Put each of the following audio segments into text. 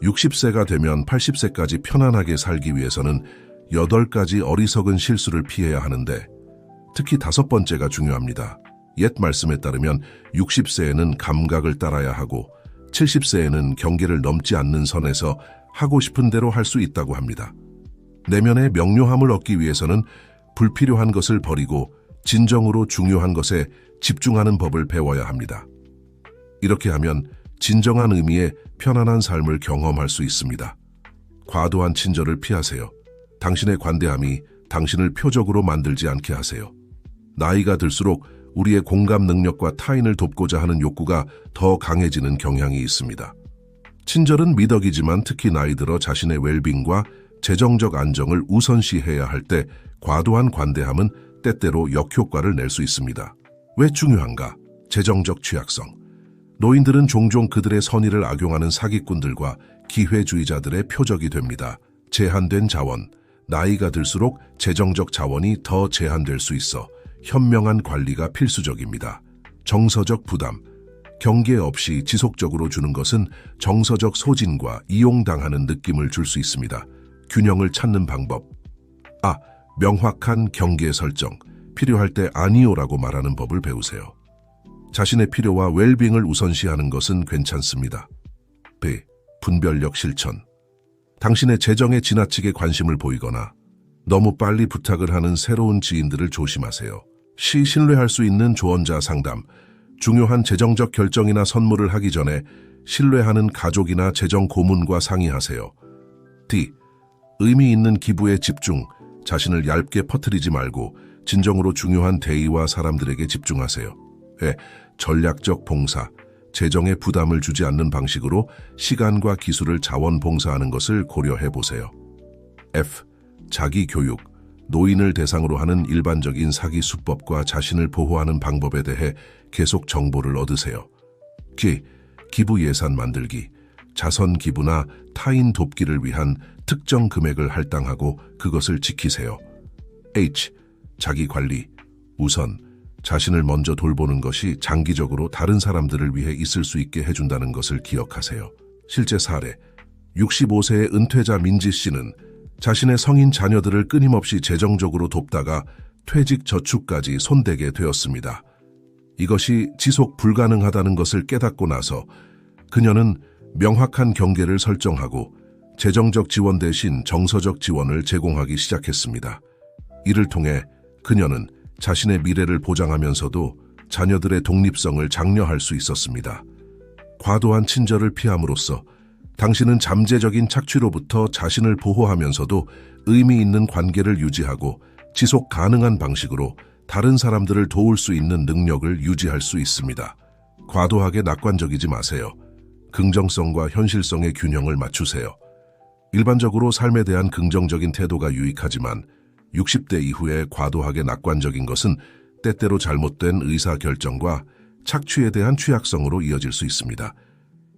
60세가 되면 80세까지 편안하게 살기 위해서는 8가지 어리석은 실수를 피해야 하는데 특히 5번째가 중요합니다. 옛 말씀에 따르면 60세에는 감각을 따라야 하고 70세에는 경계를 넘지 않는 선에서 하고 싶은 대로 할 수 있다고 합니다. 내면의 명료함을 얻기 위해서는 불필요한 것을 버리고 진정으로 중요한 것에 집중하는 법을 배워야 합니다. 이렇게 하면 진정한 의미의 편안한 삶을 경험할 수 있습니다. 과도한 친절을 피하세요. 당신의 관대함이 당신을 표적으로 만들지 않게 하세요. 나이가 들수록 우리의 공감 능력과 타인을 돕고자 하는 욕구가 더 강해지는 경향이 있습니다. 친절은 미덕이지만 특히 나이 들어 자신의 웰빙과 재정적 안정을 우선시해야 할 때 과도한 관대함은 때때로 역효과를 낼 수 있습니다. 왜 중요한가? 재정적 취약성. 노인들은 종종 그들의 선의를 악용하는 사기꾼들과 기회주의자들의 표적이 됩니다. 제한된 자원. 나이가 들수록 재정적 자원이 더 제한될 수 있어 현명한 관리가 필수적입니다. 정서적 부담. 경계 없이 지속적으로 주는 것은 정서적 소진과 이용당하는 느낌을 줄 수 있습니다. 균형을 찾는 방법. 명확한 경계 설정. 필요할 때 아니오라고 말하는 법을 배우세요. 자신의 필요와 웰빙을 우선시하는 것은 괜찮습니다. B. 분별력 실천. 당신의 재정에 지나치게 관심을 보이거나 너무 빨리 부탁을 하는 새로운 지인들을 조심하세요. C. 신뢰할 수 있는 조언자 상담. 중요한 재정적 결정이나 선물을 하기 전에 신뢰하는 가족이나 재정 고문과 상의하세요. D. 의미 있는 기부에 집중. 자신을 얇게 퍼뜨리지 말고 진정으로 중요한 대의와 사람들에게 집중하세요. E. 전략적 봉사. 재정에 부담을 주지 않는 방식으로 시간과 기술을 자원봉사하는 것을 고려해 보세요. F. 자기 교육. 노인을 대상으로 하는 일반적인 사기 수법과 자신을 보호하는 방법에 대해 계속 정보를 얻으세요. G. 기부 예산 만들기. 자선 기부나 타인 돕기를 위한 특정 금액을 할당하고 그것을 지키세요. H. 자기 관리. 우선 자신을 먼저 돌보는 것이 장기적으로 다른 사람들을 위해 있을 수 있게 해준다는 것을 기억하세요. 실제 사례. 65세의 은퇴자 민지 씨는 자신의 성인 자녀들을 끊임없이 재정적으로 돕다가 퇴직 저축까지 손대게 되었습니다. 이것이 지속 불가능하다는 것을 깨닫고 나서 그녀는 명확한 경계를 설정하고 재정적 지원 대신 정서적 지원을 제공하기 시작했습니다. 이를 통해 그녀는 자신의 미래를 보장하면서도 자녀들의 독립성을 장려할 수 있었습니다. 과도한 친절을 피함으로써 당신은 잠재적인 착취로부터 자신을 보호하면서도 의미 있는 관계를 유지하고 지속 가능한 방식으로 다른 사람들을 도울 수 있는 능력을 유지할 수 있습니다. 과도하게 낙관적이지 마세요. 긍정성과 현실성의 균형을 맞추세요. 일반적으로 삶에 대한 긍정적인 태도가 유익하지만 60대 이후에 과도하게 낙관적인 것은 때때로 잘못된 의사결정과 착취에 대한 취약성으로 이어질 수 있습니다.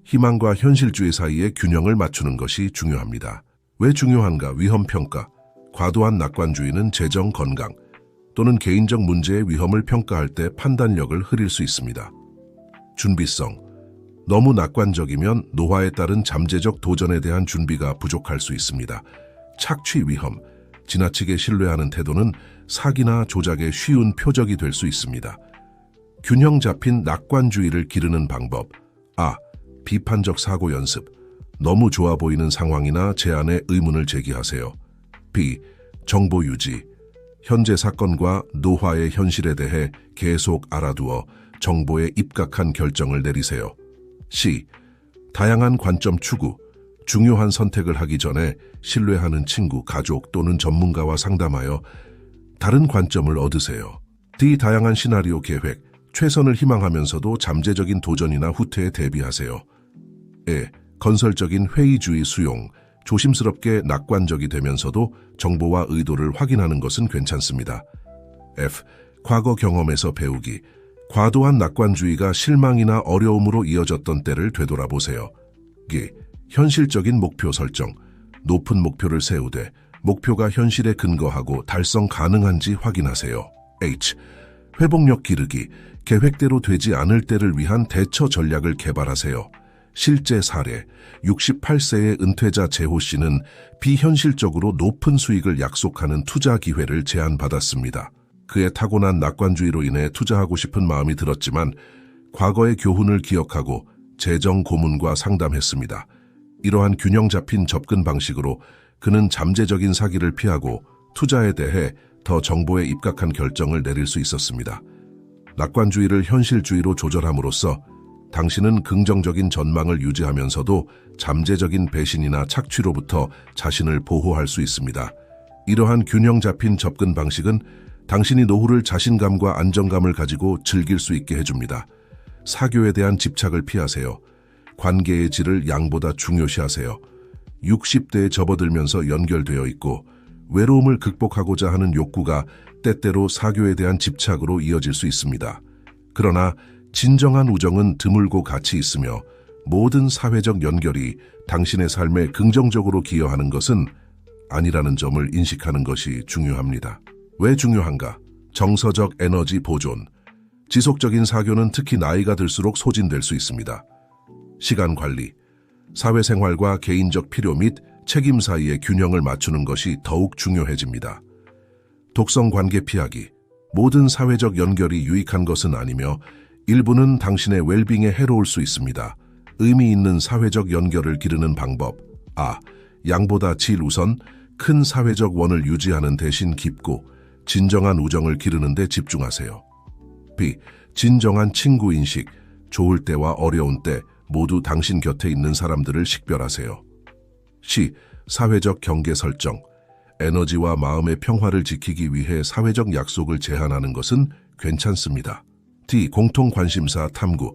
희망과 현실주의 사이의 균형을 맞추는 것이 중요합니다. 왜 중요한가? 위험평가. 과도한 낙관주의는 재정 건강 또는 개인적 문제의 위험을 평가할 때 판단력을 흐릴 수 있습니다. 준비성. 너무 낙관적이면 노화에 따른 잠재적 도전에 대한 준비가 부족할 수 있습니다. 착취 위험. 지나치게 신뢰하는 태도는 사기나 조작의 쉬운 표적이 될 수 있습니다. 균형 잡힌 낙관주의를 기르는 방법. 비판적 사고 연습. 너무 좋아 보이는 상황이나 제안에 의문을 제기하세요. B. 정보 유지. 현재 사건과 노화의 현실에 대해 계속 알아두어 정보에 입각한 결정을 내리세요. C. 다양한 관점 추구. 중요한 선택을 하기 전에 신뢰하는 친구, 가족 또는 전문가와 상담하여 다른 관점을 얻으세요. D. 다양한 시나리오 계획. 최선을 희망하면서도 잠재적인 도전이나 후퇴에 대비하세요. E. 건설적인 회의주의 수용. 조심스럽게 낙관적이 되면서도 정보와 의도를 확인하는 것은 괜찮습니다. F. 과거 경험에서 배우기. 과도한 낙관주의가 실망이나 어려움으로 이어졌던 때를 되돌아보세요. G. 현실적인 목표 설정. 높은 목표를 세우되 목표가 현실에 근거하고 달성 가능한지 확인하세요. H. 회복력 기르기. 계획대로 되지 않을 때를 위한 대처 전략을 개발하세요. 실제 사례 68세의 은퇴자 재호 씨는 비현실적으로 높은 수익을 약속하는 투자 기회를 제안받았습니다. 그의 타고난 낙관주의로 인해 투자하고 싶은 마음이 들었지만 과거의 교훈을 기억하고 재정 고문과 상담했습니다. 이러한 균형 잡힌 접근 방식으로 그는 잠재적인 사기를 피하고 투자에 대해 더 정보에 입각한 결정을 내릴 수 있었습니다. 낙관주의를 현실주의로 조절함으로써 당신은 긍정적인 전망을 유지하면서도 잠재적인 배신이나 착취로부터 자신을 보호할 수 있습니다. 이러한 균형 잡힌 접근 방식은 당신이 노후를 자신감과 안정감을 가지고 즐길 수 있게 해줍니다. 사교에 대한 집착을 피하세요. 관계의 질을 양보다 중요시하세요. 60대에 접어들면서 연결되어 있고 외로움을 극복하고자 하는 욕구가 때때로 사교에 대한 집착으로 이어질 수 있습니다. 그러나 진정한 우정은 드물고 가치 있으며 모든 사회적 연결이 당신의 삶에 긍정적으로 기여하는 것은 아니라는 점을 인식하는 것이 중요합니다. 왜 중요한가? 정서적 에너지 보존. 지속적인 사교는 특히 나이가 들수록 소진될 수 있습니다. 시간 관리. 사회생활과 개인적 필요 및 책임 사이의 균형을 맞추는 것이 더욱 중요해집니다. 독성 관계 피하기. 모든 사회적 연결이 유익한 것은 아니며 일부는 당신의 웰빙에 해로울 수 있습니다. 의미 있는 사회적 연결을 기르는 방법. 아. 양보다 질 우선. 큰 사회적 원을 유지하는 대신 깊고 진정한 우정을 기르는 데 집중하세요. B. 진정한 친구 인식. 좋을 때와 어려운 때 모두 당신 곁에 있는 사람들을 식별하세요. C. 사회적 경계 설정. 에너지와 마음의 평화를 지키기 위해 사회적 약속을 제한하는 것은 괜찮습니다. D. 공통 관심사 탐구.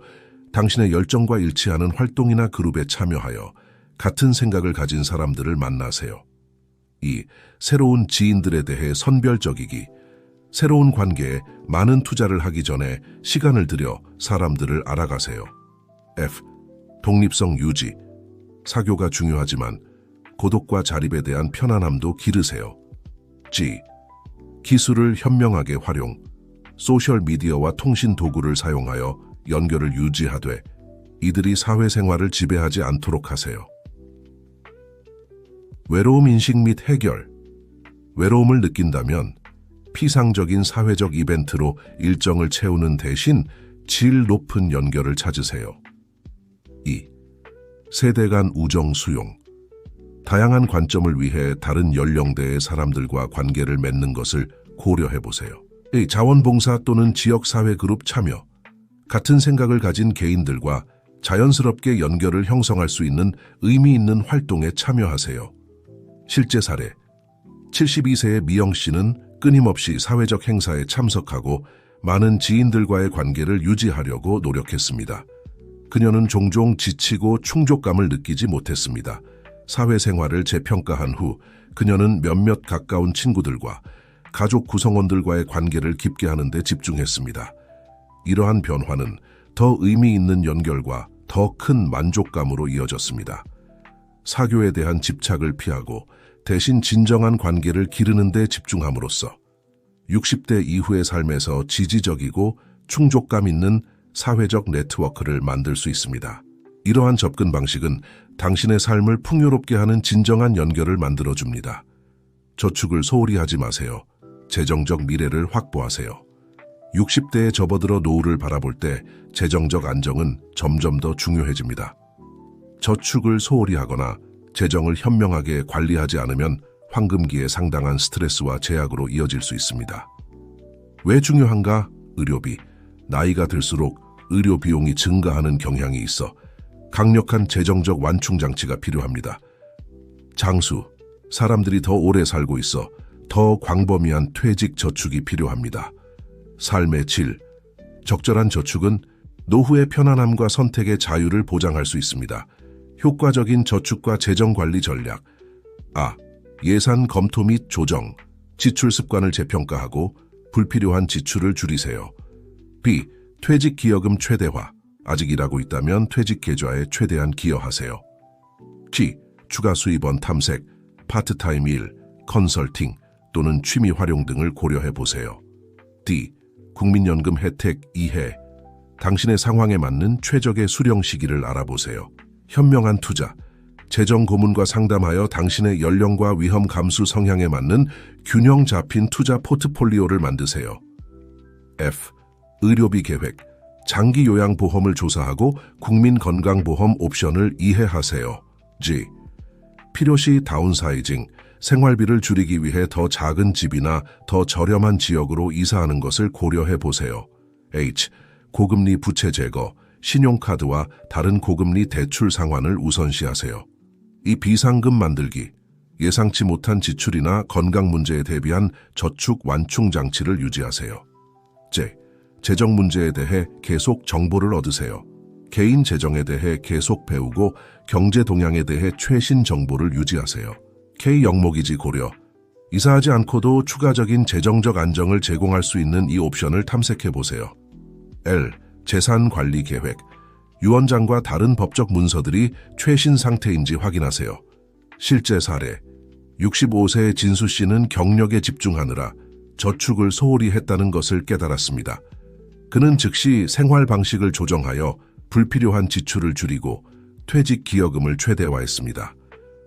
당신의 열정과 일치하는 활동이나 그룹에 참여하여 같은 생각을 가진 사람들을 만나세요. 2. 새로운 지인들에 대해 선별적이기. 새로운 관계에 많은 투자를 하기 전에 시간을 들여 사람들을 알아가세요. F. 독립성 유지. 사교가 중요하지만 고독과 자립에 대한 편안함도 기르세요. G. 기술을 현명하게 활용. 소셜미디어와 통신 도구를 사용하여 연결을 유지하되 이들이 사회생활을 지배하지 않도록 하세요. 외로움 인식 및 해결. 외로움을 느낀다면 피상적인 사회적 이벤트로 일정을 채우는 대신 질 높은 연결을 찾으세요. 2. 세대 간 우정 수용. 다양한 관점을 위해 다른 연령대의 사람들과 관계를 맺는 것을 고려해보세요. 자원봉사 또는 지역사회 그룹 참여. 같은 생각을 가진 개인들과 자연스럽게 연결을 형성할 수 있는 의미 있는 활동에 참여하세요. 실제 사례. 72세의 미영 씨는 끊임없이 사회적 행사에 참석하고 많은 지인들과의 관계를 유지하려고 노력했습니다. 그녀는 종종 지치고 충족감을 느끼지 못했습니다. 사회생활을 재평가한 후 그녀는 몇몇 가까운 친구들과 가족 구성원들과의 관계를 깊게 하는 데 집중했습니다. 이러한 변화는 더 의미 있는 연결과 더 큰 만족감으로 이어졌습니다. 사교에 대한 집착을 피하고 대신 진정한 관계를 기르는 데 집중함으로써 60대 이후의 삶에서 지지적이고 충족감 있는 사회적 네트워크를 만들 수 있습니다. 이러한 접근 방식은 당신의 삶을 풍요롭게 하는 진정한 연결을 만들어줍니다. 저축을 소홀히 하지 마세요. 재정적 미래를 확보하세요. 60대에 접어들어 노후를 바라볼 때 재정적 안정은 점점 더 중요해집니다. 저축을 소홀히 하거나 재정을 현명하게 관리하지 않으면 황금기에 상당한 스트레스와 제약으로 이어질 수 있습니다. 왜 중요한가? 의료비. 나이가 들수록 의료 비용이 증가하는 경향이 있어 강력한 재정적 완충 장치가 필요합니다. 장수. 사람들이 더 오래 살고 있어 더 광범위한 퇴직 저축이 필요합니다. 삶의 질. 적절한 저축은 노후의 편안함과 선택의 자유를 보장할 수 있습니다. 효과적인 저축과 재정관리 전략. 아. 예산 검토 및 조정. 지출 습관을 재평가하고 불필요한 지출을 줄이세요. B. 퇴직 기여금 최대화. 아직 일하고 있다면 퇴직 계좌에 최대한 기여하세요. G. 추가 수입원 탐색. 파트타임 일, 컨설팅 또는 취미 활용 등을 고려해 보세요. D. 국민연금 혜택 이해. 당신의 상황에 맞는 최적의 수령 시기를 알아보세요. 현명한 투자. 재정 고문과 상담하여 당신의 연령과 위험 감수 성향에 맞는 균형 잡힌 투자 포트폴리오를 만드세요. F. 의료비 계획. 장기 요양보험을 조사하고 국민건강보험 옵션을 이해하세요. G. 필요시 다운사이징. 생활비를 줄이기 위해 더 작은 집이나 더 저렴한 지역으로 이사하는 것을 고려해 보세요. H. 고금리 부채 제거. 신용카드와 다른 고금리 대출 상환을 우선시하세요. 이 비상금 만들기. 예상치 못한 지출이나 건강 문제에 대비한 저축 완충 장치를 유지하세요. J. 재정 문제에 대해 계속 정보를 얻으세요. 개인 재정에 대해 계속 배우고 경제 동향에 대해 최신 정보를 유지하세요. K. 영목이지 고려. 이사하지 않고도 추가적인 재정적 안정을 제공할 수 있는 이 옵션을 탐색해 보세요. L. 재산 관리 계획. 유언장과 다른 법적 문서들이 최신 상태인지 확인하세요. 실제 사례. 65세의 진수 씨는 경력에 집중하느라 저축을 소홀히 했다는 것을 깨달았습니다. 그는 즉시 생활 방식을 조정하여 불필요한 지출을 줄이고 퇴직 기여금을 최대화했습니다.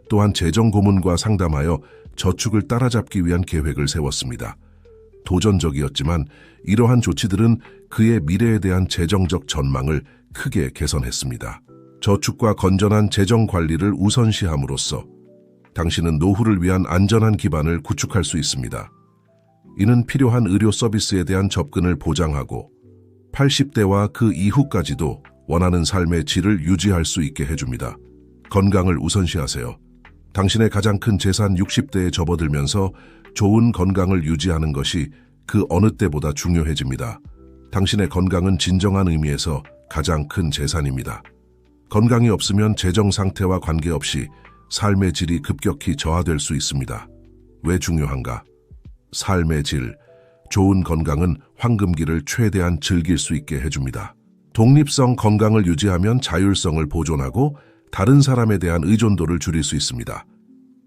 또한 재정 고문과 상담하여 저축을 따라잡기 위한 계획을 세웠습니다. 도전적이었지만 이러한 조치들은 그의 미래에 대한 재정적 전망을 크게 개선했습니다. 저축과 건전한 재정 관리를 우선시함으로써 당신은 노후를 위한 안전한 기반을 구축할 수 있습니다. 이는 필요한 의료 서비스에 대한 접근을 보장하고 80대와 그 이후까지도 원하는 삶의 질을 유지할 수 있게 해줍니다. 건강을 우선시하세요. 당신의 가장 큰 재산 60대에 접어들면서 좋은 건강을 유지하는 것이 그 어느 때보다 중요해집니다. 당신의 건강은 진정한 의미에서 가장 큰 재산입니다. 건강이 없으면 재정 상태와 관계없이 삶의 질이 급격히 저하될 수 있습니다. 왜 중요한가? 삶의 질, 좋은 건강은 황금기를 최대한 즐길 수 있게 해줍니다. 독립성 건강을 유지하면 자율성을 보존하고 다른 사람에 대한 의존도를 줄일 수 있습니다.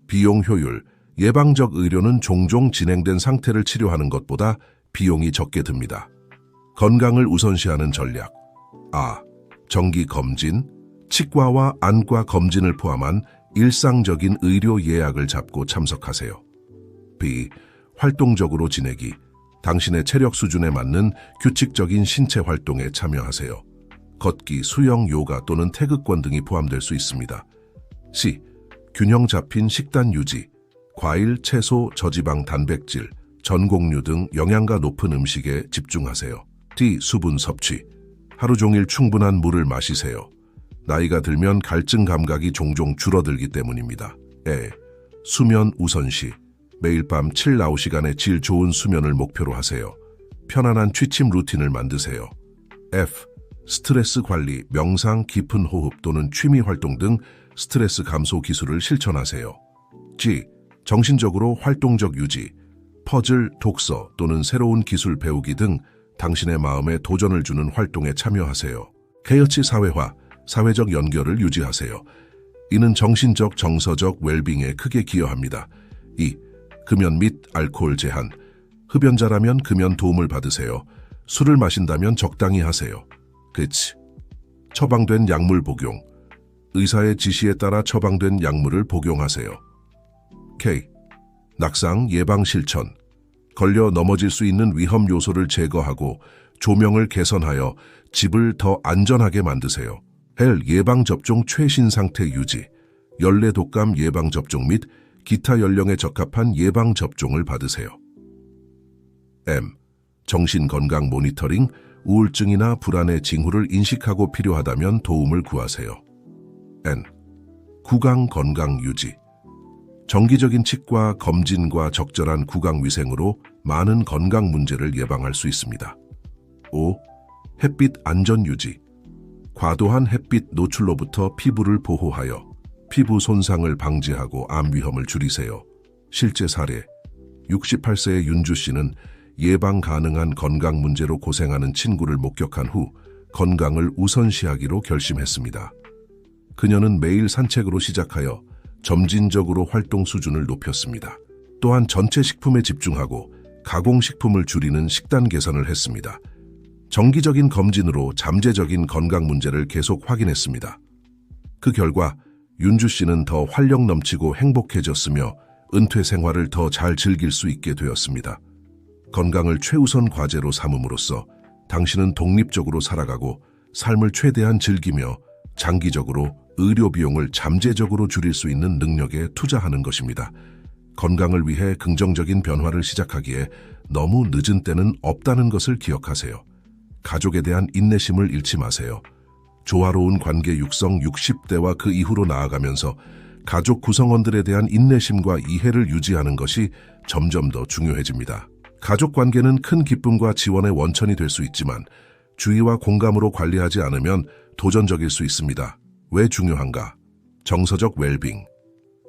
비용 효율, 예방적 의료는 종종 진행된 상태를 치료하는 것보다 비용이 적게 듭니다. 건강을 우선시하는 전략. A. 정기 검진, 치과와 안과 검진을 포함한 일상적인 의료 예약을 잡고 참석하세요. B. 활동적으로 지내기, 당신의 체력 수준에 맞는 규칙적인 신체 활동에 참여하세요. 걷기, 수영, 요가 또는 태극권 등이 포함될 수 있습니다. C. 균형 잡힌 식단 유지, 과일, 채소, 저지방, 단백질, 전곡류 등 영양가 높은 음식에 집중하세요. D. 수분 섭취, 하루 종일 충분한 물을 마시세요. 나이가 들면 갈증 감각이 종종 줄어들기 때문입니다. E. 수면 우선시, 매일 밤 7~9시간의 질 좋은 수면을 목표로 하세요. 편안한 취침 루틴을 만드세요. F. 스트레스 관리, 명상, 깊은 호흡 또는 취미 활동 등 스트레스 감소 기술을 실천하세요. G. 정신적으로 활동적 유지, 퍼즐, 독서 또는 새로운 기술 배우기 등 당신의 마음에 도전을 주는 활동에 참여하세요. K여치 사회화, 사회적 연결을 유지하세요. 이는 정신적, 정서적 웰빙에 크게 기여합니다. 2. 금연 및 알코올 제한, 흡연자라면 금연 도움을 받으세요. 술을 마신다면 적당히 하세요. 그치. 처방된 약물 복용, 의사의 지시에 따라 처방된 약물을 복용하세요. K. 낙상 예방 실천, 걸려 넘어질 수 있는 위험 요소를 제거하고 조명을 개선하여 집을 더 안전하게 만드세요. L. 예방접종 최신 상태 유지, 열내 독감 예방접종 및 기타 연령에 적합한 예방접종을 받으세요. M. 정신건강 모니터링, 우울증이나 불안의 징후를 인식하고 필요하다면 도움을 구하세요. N. 구강 건강 유지, 정기적인 치과 검진과 적절한 구강 위생으로 많은 건강 문제를 예방할 수 있습니다. 5. 햇빛 안전 유지, 과도한 햇빛 노출로부터 피부를 보호하여 피부 손상을 방지하고 암 위험을 줄이세요. 실제 사례, 68세의 윤주 씨는 예방 가능한 건강 문제로 고생하는 친구를 목격한 후 건강을 우선시하기로 결심했습니다. 그녀는 매일 산책으로 시작하여 점진적으로 활동 수준을 높였습니다. 또한 전체 식품에 집중하고 가공식품을 줄이는 식단 개선을 했습니다. 정기적인 검진으로 잠재적인 건강 문제를 계속 확인했습니다. 그 결과 윤주 씨는 더 활력 넘치고 행복해졌으며 은퇴 생활을 더 잘 즐길 수 있게 되었습니다. 건강을 최우선 과제로 삼음으로써 당신은 독립적으로 살아가고 삶을 최대한 즐기며 장기적으로 의료 비용을 잠재적으로 줄일 수 있는 능력에 투자하는 것입니다. 건강을 위해 긍정적인 변화를 시작하기에 너무 늦은 때는 없다는 것을 기억하세요. 가족에 대한 인내심을 잃지 마세요. 조화로운 관계 육성 60대와 그 이후로 나아가면서 가족 구성원들에 대한 인내심과 이해를 유지하는 것이 점점 더 중요해집니다. 가족 관계는 큰 기쁨과 지원의 원천이 될 수 있지만 주의와 공감으로 관리하지 않으면 도전적일 수 있습니다. 왜 중요한가? 정서적 웰빙.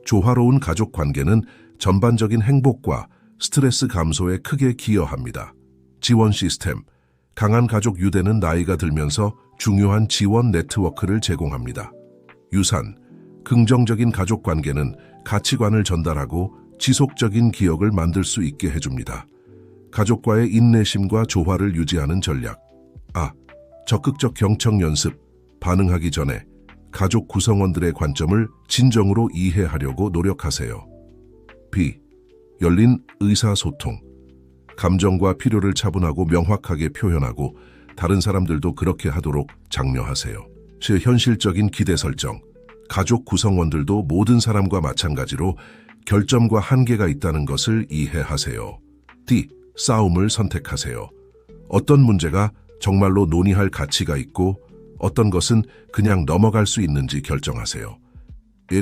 조화로운 가족 관계는 전반적인 행복과 스트레스 감소에 크게 기여합니다. 지원 시스템. 강한 가족 유대는 나이가 들면서 중요한 지원 네트워크를 제공합니다. 유산. 긍정적인 가족 관계는 가치관을 전달하고 지속적인 기억을 만들 수 있게 해줍니다. 가족과의 인내심과 조화를 유지하는 전략. 적극적 경청 연습. 반응하기 전에 가족 구성원들의 관점을 진정으로 이해하려고 노력하세요. B. 열린 의사소통. 감정과 필요를 차분하고 명확하게 표현하고 다른 사람들도 그렇게 하도록 장려하세요. 현실적인 기대 설정. 가족 구성원들도 모든 사람과 마찬가지로 결점과 한계가 있다는 것을 이해하세요. D. 싸움을 선택하세요. 어떤 문제가 정말로 논의할 가치가 있고 어떤 것은 그냥 넘어갈 수 있는지 결정하세요.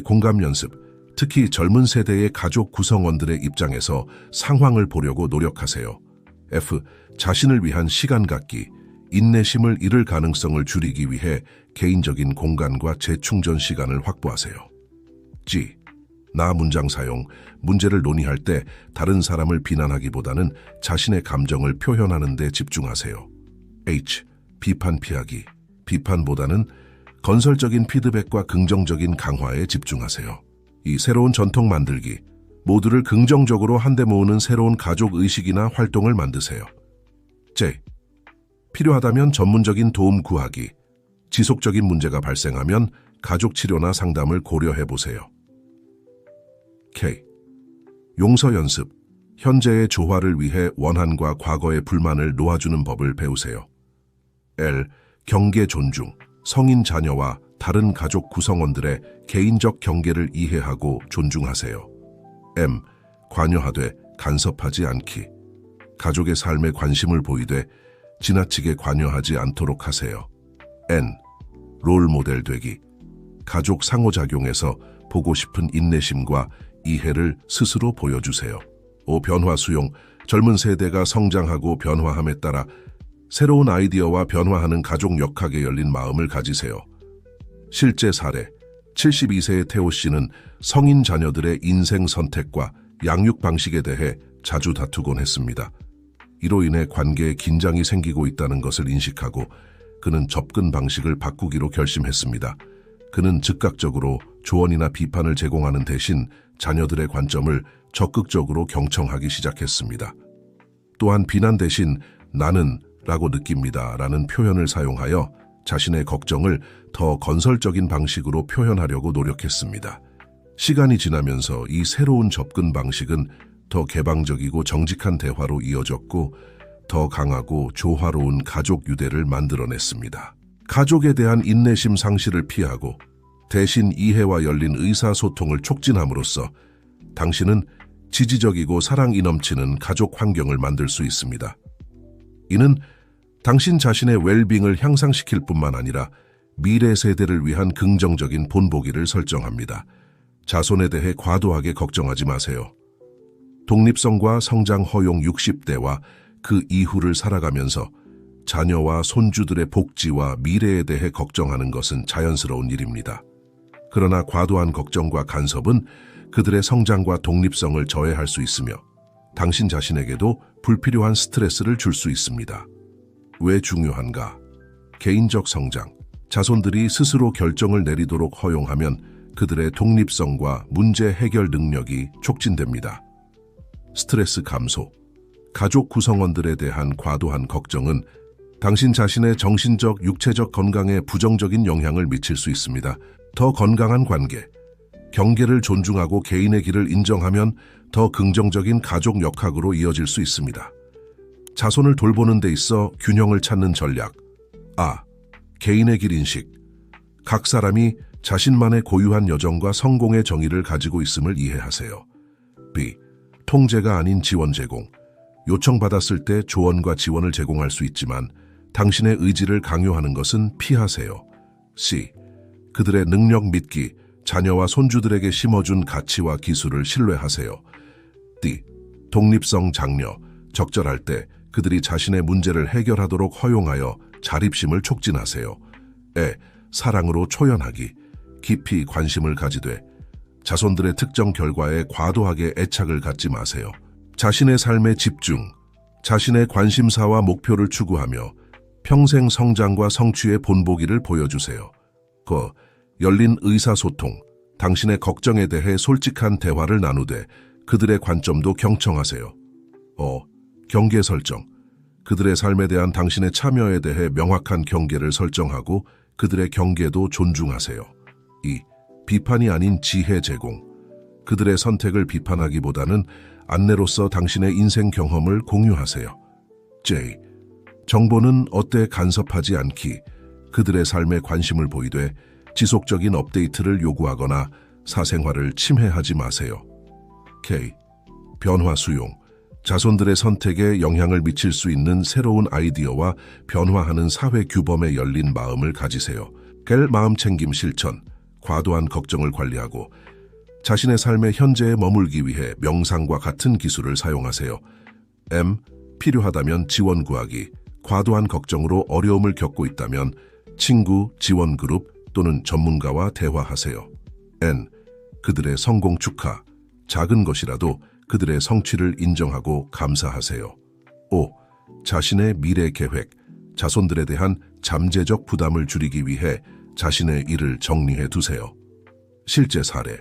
공감 연습. 특히 젊은 세대의 가족 구성원들의 입장에서 상황을 보려고 노력하세요. F. 자신을 위한 시간 갖기. 인내심을 잃을 가능성을 줄이기 위해 개인적인 공간과 재충전 시간을 확보하세요. G. 나 문장 사용. 문제를 논의할 때 다른 사람을 비난하기보다는 자신의 감정을 표현하는 데 집중하세요. H. 비판 피하기. 비판보다는 건설적인 피드백과 긍정적인 강화에 집중하세요. 이 새로운 전통 만들기. 모두를 긍정적으로 한데 모으는 새로운 가족 의식이나 활동을 만드세요. J. 필요하다면 전문적인 도움 구하기. 지속적인 문제가 발생하면 가족 치료나 상담을 고려해 보세요. K. 용서 연습. 현재의 조화를 위해 원한과 과거의 불만을 놓아주는 법을 배우세요. L. 경계 존중. 성인 자녀와 다른 가족 구성원들의 개인적 경계를 이해하고 존중하세요. M. 관여하되 간섭하지 않기. 가족의 삶에 관심을 보이되 지나치게 관여하지 않도록 하세요. N. 롤 모델 되기. 가족 상호작용에서 보고 싶은 인내심과 이해를 스스로 보여주세요. 5. 변화 수용. 젊은 세대가 성장하고 변화함에 따라 새로운 아이디어와 변화하는 가족 역학에 열린 마음을 가지세요. 실제 사례. 72세의 태호 씨는 성인 자녀들의 인생 선택과 양육 방식에 대해 자주 다투곤 했습니다. 이로 인해 관계에 긴장이 생기고 있다는 것을 인식하고 그는 접근 방식을 바꾸기로 결심했습니다. 그는 즉각적으로 조언이나 비판을 제공하는 대신 자녀들의 관점을 적극적으로 경청하기 시작했습니다. 또한 비난 대신 나는 라고 느낍니다 라는 표현을 사용하여 자신의 걱정을 더 건설적인 방식으로 표현하려고 노력했습니다. 시간이 지나면서 이 새로운 접근 방식은 더 개방적이고 정직한 대화로 이어졌고 더 강하고 조화로운 가족 유대를 만들어냈습니다. 가족에 대한 인내심 상실을 피하고 대신 이해와 열린 의사소통을 촉진함으로써 당신은 지지적이고 사랑이 넘치는 가족 환경을 만들 수 있습니다. 이는 당신 자신의 웰빙을 향상시킬 뿐만 아니라 미래 세대를 위한 긍정적인 본보기를 설정합니다. 자손에 대해 과도하게 걱정하지 마세요. 독립성과 성장 허용 60대와 그 이후를 살아가면서 자녀와 손주들의 복지와 미래에 대해 걱정하는 것은 자연스러운 일입니다. 그러나 과도한 걱정과 간섭은 그들의 성장과 독립성을 저해할 수 있으며 당신 자신에게도 불필요한 스트레스를 줄 수 있습니다. 왜 중요한가? 개인적 성장. 자손들이 스스로 결정을 내리도록 허용하면 그들의 독립성과 문제 해결 능력이 촉진됩니다. 스트레스 감소. 가족 구성원들에 대한 과도한 걱정은 당신 자신의 정신적, 육체적 건강에 부정적인 영향을 미칠 수 있습니다. 더 건강한 관계. 경계를 존중하고 개인의 길을 인정하면 더 긍정적인 가족 역학으로 이어질 수 있습니다. 자손을 돌보는 데 있어 균형을 찾는 전략. 아. 개인의 길 인식. 각 사람이 자신만의 고유한 여정과 성공의 정의를 가지고 있음을 이해하세요. B. 통제가 아닌 지원 제공. 요청받았을 때 조언과 지원을 제공할 수 있지만 당신의 의지를 강요하는 것은 피하세요. C. 그들의 능력 믿기. 자녀와 손주들에게 심어준 가치와 기술을 신뢰하세요. D. 독립성 장려. 적절할 때 그들이 자신의 문제를 해결하도록 허용하여 자립심을 촉진하세요. 에. 사랑으로 초연하기. 깊이 관심을 가지되 자손들의 특정 결과에 과도하게 애착을 갖지 마세요. 자신의 삶에 집중. 자신의 관심사와 목표를 추구하며 평생 성장과 성취의 본보기를 보여주세요. 열린 의사소통. 당신의 걱정에 대해 솔직한 대화를 나누되 그들의 관점도 경청하세요. 경계 설정. 그들의 삶에 대한 당신의 참여에 대해 명확한 경계를 설정하고 그들의 경계도 존중하세요. 2. 비판이 아닌 지혜 제공. 그들의 선택을 비판하기보다는 안내로서 당신의 인생 경험을 공유하세요. J. 정보는 어때 간섭하지 않기. 그들의 삶에 관심을 보이되 지속적인 업데이트를 요구하거나 사생활을 침해하지 마세요. K. 변화 수용. 자손들의 선택에 영향을 미칠 수 있는 새로운 아이디어와 변화하는 사회 규범에 열린 마음을 가지세요. 마음 챙김 실천. 과도한 걱정을 관리하고 자신의 삶의 현재에 머물기 위해 명상과 같은 기술을 사용하세요. M. 필요하다면 지원 구하기. 과도한 걱정으로 어려움을 겪고 있다면 친구, 지원 그룹 또는 전문가와 대화하세요. N. 그들의 성공 축하. 작은 것이라도 그들의 성취를 인정하고 감사하세요. 5. 자신의 미래 계획. 자손들에 대한 잠재적 부담을 줄이기 위해 자신의 일을 정리해 두세요. 실제 사례.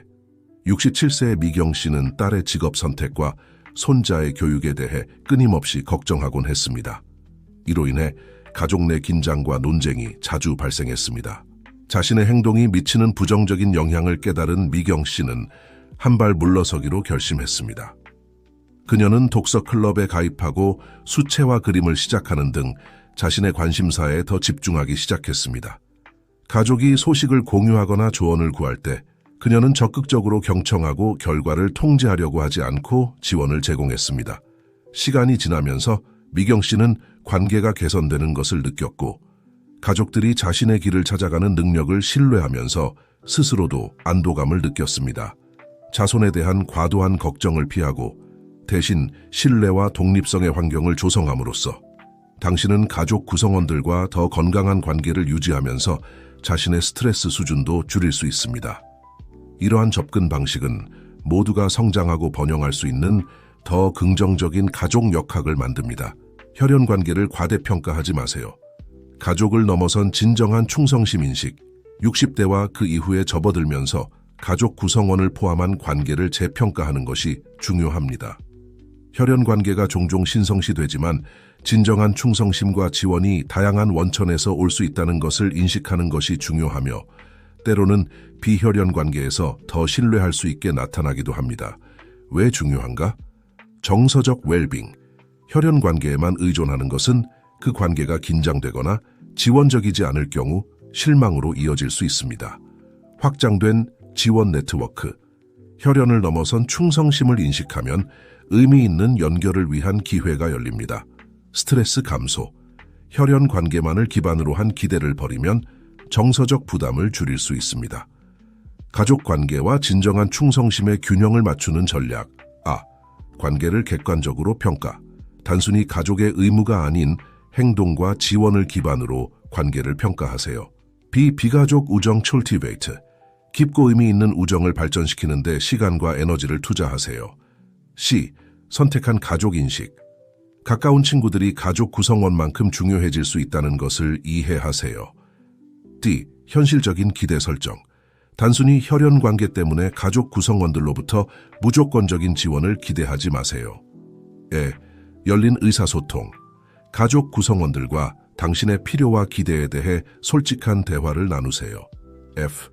67세의 미경 씨는 딸의 직업 선택과 손자의 교육에 대해 끊임없이 걱정하곤 했습니다. 이로 인해 가족 내 긴장과 논쟁이 자주 발생했습니다. 자신의 행동이 미치는 부정적인 영향을 깨달은 미경 씨는 한 발 물러서기로 결심했습니다. 그녀는 독서 클럽에 가입하고 수채화 그림을 시작하는 등 자신의 관심사에 더 집중하기 시작했습니다. 가족이 소식을 공유하거나 조언을 구할 때 그녀는 적극적으로 경청하고 결과를 통제하려고 하지 않고 지원을 제공했습니다. 시간이 지나면서 미경 씨는 관계가 개선되는 것을 느꼈고 가족들이 자신의 길을 찾아가는 능력을 신뢰하면서 스스로도 안도감을 느꼈습니다. 자손에 대한 과도한 걱정을 피하고 대신 신뢰와 독립성의 환경을 조성함으로써 당신은 가족 구성원들과 더 건강한 관계를 유지하면서 자신의 스트레스 수준도 줄일 수 있습니다. 이러한 접근 방식은 모두가 성장하고 번영할 수 있는 더 긍정적인 가족 역학을 만듭니다. 혈연 관계를 과대평가하지 마세요. 가족을 넘어선 진정한 충성심 인식, 60대와 그 이후에 접어들면서 가족 구성원을 포함한 관계를 재평가하는 것이 중요합니다. 혈연 관계가 종종 신성시되지만 진정한 충성심과 지원이 다양한 원천에서 올 수 있다는 것을 인식하는 것이 중요하며 때로는 비혈연 관계에서 더 신뢰할 수 있게 나타나기도 합니다. 왜 중요한가? 정서적 웰빙. 혈연 관계에만 의존하는 것은 그 관계가 긴장되거나 지원적이지 않을 경우 실망으로 이어질 수 있습니다. 확장된 지원 네트워크. 혈연을 넘어선 충성심을 인식하면 의미 있는 연결을 위한 기회가 열립니다. 스트레스 감소. 혈연 관계만을 기반으로 한 기대를 버리면 정서적 부담을 줄일 수 있습니다. 가족 관계와 진정한 충성심의 균형을 맞추는 전략. 아. 관계를 객관적으로 평가. 단순히 가족의 의무가 아닌 행동과 지원을 기반으로 관계를 평가하세요. 비가족 우정 촐티베이트. 깊고 의미 있는 우정을 발전시키는 데 시간과 에너지를 투자하세요. C. 선택한 가족 인식. 가까운 친구들이 가족 구성원만큼 중요해질 수 있다는 것을 이해하세요. D. 현실적인 기대 설정. 단순히 혈연 관계 때문에 가족 구성원들로부터 무조건적인 지원을 기대하지 마세요. E. 열린 의사소통. 가족 구성원들과 당신의 필요와 기대에 대해 솔직한 대화를 나누세요. F.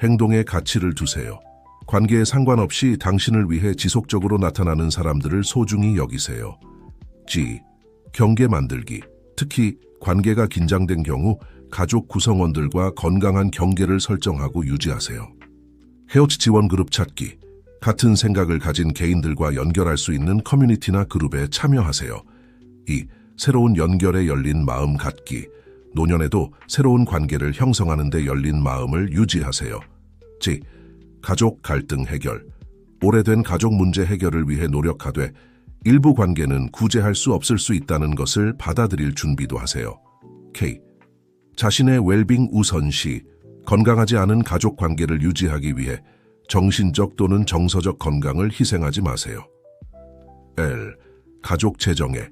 행동에 가치를 두세요. 관계에 상관없이 당신을 위해 지속적으로 나타나는 사람들을 소중히 여기세요. G. 경계 만들기. 특히 관계가 긴장된 경우 가족 구성원들과 건강한 경계를 설정하고 유지하세요. 헤어치 지원 그룹 찾기. 같은 생각을 가진 개인들과 연결할 수 있는 커뮤니티나 그룹에 참여하세요. 2. 새로운 연결에 열린 마음 갖기. 노년에도 새로운 관계를 형성하는 데 열린 마음을 유지하세요. G. 가족 갈등 해결. 오래된 가족 문제 해결을 위해 노력하되 일부 관계는 구제할 수 없을 수 있다는 것을 받아들일 준비도 하세요. K. 자신의 웰빙 우선시. 건강하지 않은 가족 관계를 유지하기 위해 정신적 또는 정서적 건강을 희생하지 마세요. L. 가족 재정에.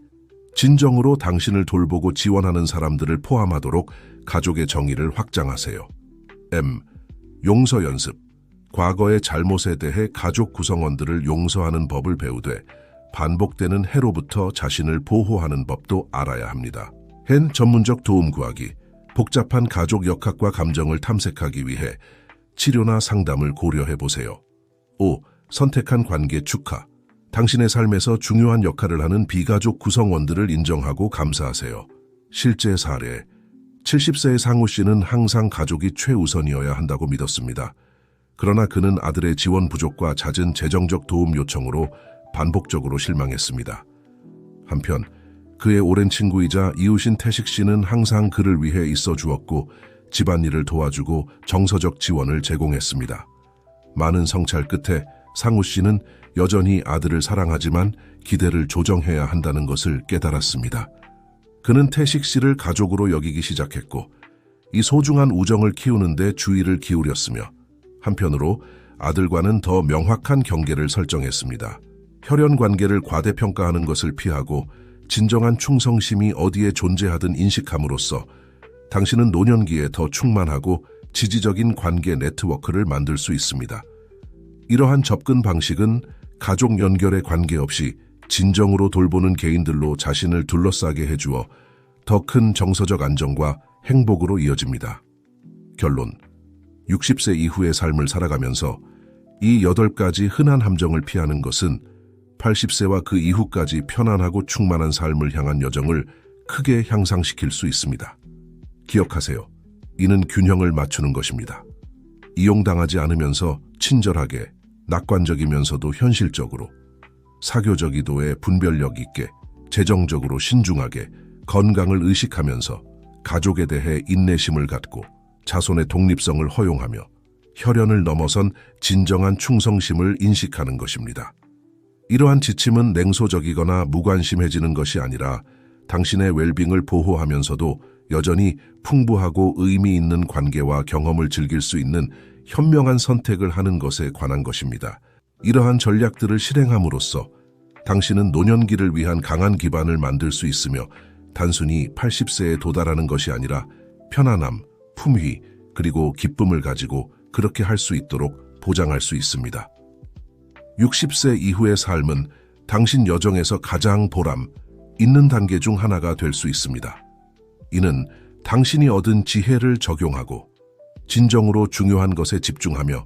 진정으로 당신을 돌보고 지원하는 사람들을 포함하도록 가족의 정의를 확장하세요. M. 용서 연습. 과거의 잘못에 대해 가족 구성원들을 용서하는 법을 배우되 반복되는 해로부터 자신을 보호하는 법도 알아야 합니다. N. 전문적 도움 구하기. 복잡한 가족 역학과 감정을 탐색하기 위해 치료나 상담을 고려해보세요. 5. 선택한 관계 축하. 당신의 삶에서 중요한 역할을 하는 비가족 구성원들을 인정하고 감사하세요. 실제 사례. 70세의 상우 씨는 항상 가족이 최우선이어야 한다고 믿었습니다. 그러나 그는 아들의 지원 부족과 잦은 재정적 도움 요청으로 반복적으로 실망했습니다. 한편 그의 오랜 친구이자 이웃인 태식 씨는 항상 그를 위해 있어 주었고 집안일을 도와주고 정서적 지원을 제공했습니다. 많은 성찰 끝에 상우 씨는 여전히 아들을 사랑하지만 기대를 조정해야 한다는 것을 깨달았습니다. 그는 태식 씨를 가족으로 여기기 시작했고 이 소중한 우정을 키우는 데 주의를 기울였으며 한편으로 아들과는 더 명확한 경계를 설정했습니다. 혈연 관계를 과대평가하는 것을 피하고 진정한 충성심이 어디에 존재하든 인식함으로써 당신은 노년기에 더 충만하고 지지적인 관계 네트워크를 만들 수 있습니다. 이러한 접근 방식은 가족 연결에 관계없이 진정으로 돌보는 개인들로 자신을 둘러싸게 해주어 더 큰 정서적 안정과 행복으로 이어집니다. 결론. 60세 이후의 삶을 살아가면서 이 8가지 흔한 함정을 피하는 것은 80세와 그 이후까지 편안하고 충만한 삶을 향한 여정을 크게 향상시킬 수 있습니다. 기억하세요. 이는 균형을 맞추는 것입니다. 이용당하지 않으면서 친절하게, 낙관적이면서도 현실적으로, 사교적이도에 분별력 있게, 재정적으로 신중하게, 건강을 의식하면서 가족에 대해 인내심을 갖고 자손의 독립성을 허용하며 혈연을 넘어선 진정한 충성심을 인식하는 것입니다. 이러한 지침은 냉소적이거나 무관심해지는 것이 아니라 당신의 웰빙을 보호하면서도 여전히 풍부하고 의미 있는 관계와 경험을 즐길 수 있는 현명한 선택을 하는 것에 관한 것입니다. 이러한 전략들을 실행함으로써 당신은 노년기를 위한 강한 기반을 만들 수 있으며 단순히 80세에 도달하는 것이 아니라 편안함, 품위, 그리고 기쁨을 가지고 그렇게 할 수 있도록 보장할 수 있습니다. 60세 이후의 삶은 당신 여정에서 가장 보람 있는 단계 중 하나가 될 수 있습니다. 이는 당신이 얻은 지혜를 적용하고 진정으로 중요한 것에 집중하며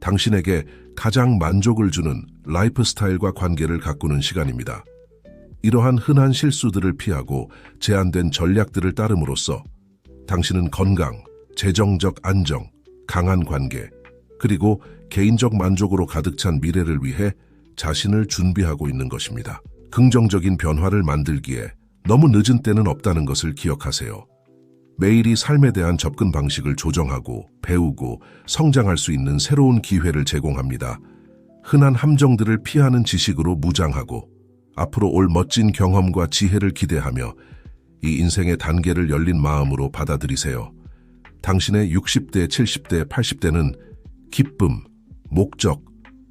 당신에게 가장 만족을 주는 라이프 스타일과 관계를 가꾸는 시간입니다. 이러한 흔한 실수들을 피하고 제한된 전략들을 따름으로써 당신은 건강, 재정적 안정, 강한 관계, 그리고 개인적 만족으로 가득 찬 미래를 위해 자신을 준비하고 있는 것입니다. 긍정적인 변화를 만들기에 너무 늦은 때는 없다는 것을 기억하세요. 매일이 삶에 대한 접근 방식을 조정하고 배우고 성장할 수 있는 새로운 기회를 제공합니다. 흔한 함정들을 피하는 지식으로 무장하고 앞으로 올 멋진 경험과 지혜를 기대하며 이 인생의 단계를 열린 마음으로 받아들이세요. 당신의 60대, 70대, 80대는 기쁨, 목적,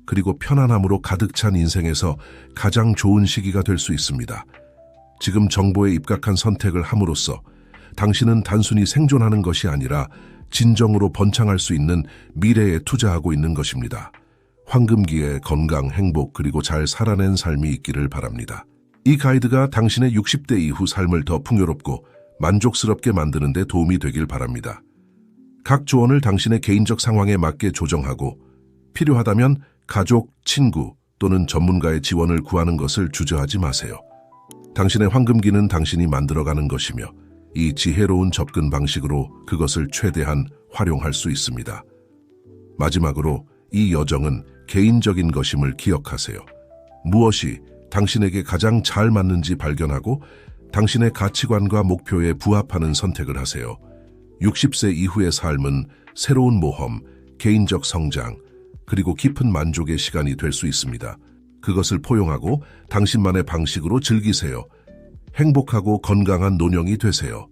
그리고 편안함으로 가득 찬 인생에서 가장 좋은 시기가 될 수 있습니다. 지금 정보에 입각한 선택을 함으로써 당신은 단순히 생존하는 것이 아니라 진정으로 번창할 수 있는 미래에 투자하고 있는 것입니다. 황금기에 건강, 행복, 그리고 잘 살아낸 삶이 있기를 바랍니다. 이 가이드가 당신의 60대 이후 삶을 더 풍요롭고 만족스럽게 만드는 데 도움이 되길 바랍니다. 각 조언을 당신의 개인적 상황에 맞게 조정하고 필요하다면 가족, 친구 또는 전문가의 지원을 구하는 것을 주저하지 마세요. 당신의 황금기는 당신이 만들어가는 것이며 이 지혜로운 접근 방식으로 그것을 최대한 활용할 수 있습니다. 마지막으로 이 여정은 개인적인 것임을 기억하세요. 무엇이 당신에게 가장 잘 맞는지 발견하고 당신의 가치관과 목표에 부합하는 선택을 하세요. 60세 이후의 삶은 새로운 모험, 개인적 성장, 그리고 깊은 만족의 시간이 될 수 있습니다. 그것을 포용하고 당신만의 방식으로 즐기세요. 행복하고 건강한 노년이 되세요.